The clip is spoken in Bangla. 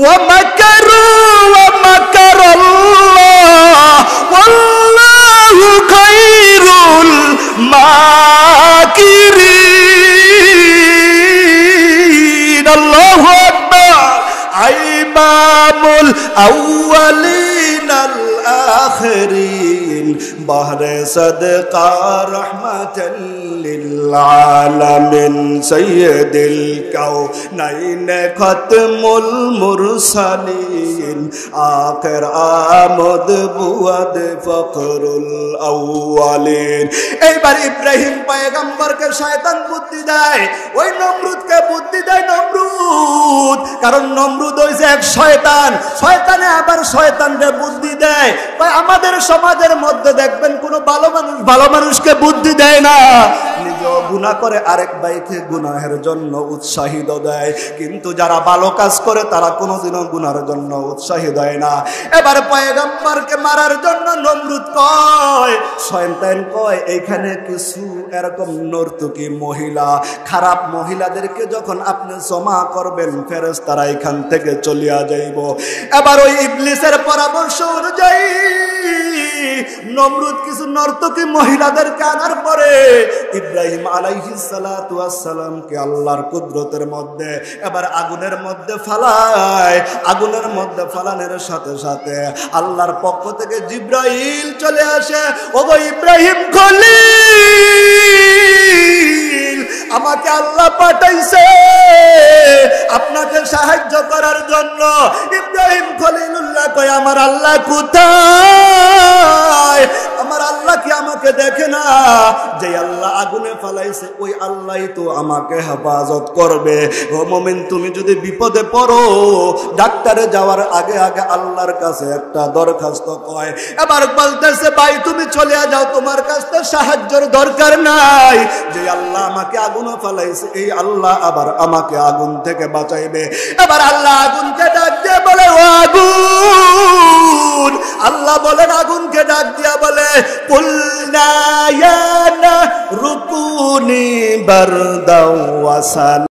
ওয়া মাকারু ওয়া মাকারাল্লাহ ওয়াল্লাহু খায়রুল মাকিরিন। আল্লাহু আকবার। ইমামুল আউয়ালিন আল আখিরিন বাহরে সাদকা রাহমাতাল লিল আলামিন সাইয়্যিদুল কাউনাইন খাতমুল মুরসালিন আখির আমদ বুয়াদ ফখরুল আউয়ালিন। এইবার ইব্রাহিম পয়গম্বরকে শয়তান বুদ্ধি দেয়, ওই নমরুদকে বুদ্ধি দেয় নমরুদ, কারণ নমরুদ হইছে এক শয়তান। শয়তানে আবার শয়তানকে বুদ্ধি দেয়। আমাদের সমাজের মধ্যে দেখবেন কোন ভালো মানুষকে বুদ্ধি দেয় না, নিজেও গুনাহ করে আরেক ভাইকে গুনাহের জন্য উৎসাহিত দেয়, কিন্তু যারা ভালো কাজ করে তারা কোনোদিনও গুনাহের জন্য উৎসাহিত দেয় না। এবার পয়গম্বরকে মারার জন্য নমরুদ কয়, শয়তান কয়, এইখানে কিছু এরকম নর্তকী মহিলা, খারাপ মহিলাদেরকে যখন আপনি জমা করবেন ফেরেশতারা এখান থেকে চলিয়া যাইব। এবার ওই ইবলিসের পরামর্শ অনুযায়ী নমরুদ কিছু নর্তকী মহিলাদেরকে আনার পরে ইব্রাহিম আলাইহিস সালাতু ওয়াস সালামকে আল্লাহর কুদরতের মধ্যে এবার আগুনের মধ্যে ফালায়। আগুনের মধ্যে ফালানোর সাথে সাথে আল্লাহর পক্ষ থেকে জিবরাইল চলে আসে। ওগো ইব্রাহিম খলিল, আমাকে আল্লাহ পাঠাইছে আপনাকে সাহায্য করার জন্য। ইব্রাহিম খলিলুল্লাহ কয়, আমার আল্লাহ কোথায়? আমার আল্লাহ কি আমাকে দেখে না? যে আল্লাহ আগুনে ফালাইছে ওই আল্লাহই তো আমাকে হেফাজত করবে। ও মুমিন, তুমি যদি বিপদে পড়ো, ডাক্তারে যাওয়ার আগে আগে আল্লাহর কাছে একটা দরখাস্ত কয়। এবার বলতেছে, ভাই তুমি চলে যাও, তোমার কাছে সাহায্যের দরকার নাই। যে আল্লাহ আমাকে আগুনে ফালাইছে এই আল্লাহ আবার আমাকে আগুন থেকে বাঁচাইবে। এবার আল্লাহ আগুনকে ডাক দিয়ে বলে, ও আগুন। আল্লাহ বলেন আগুনকে ডাক দিয়া বলে, কুলনা ইয়া নারু কুনি বারদাও ওয়া সালাম।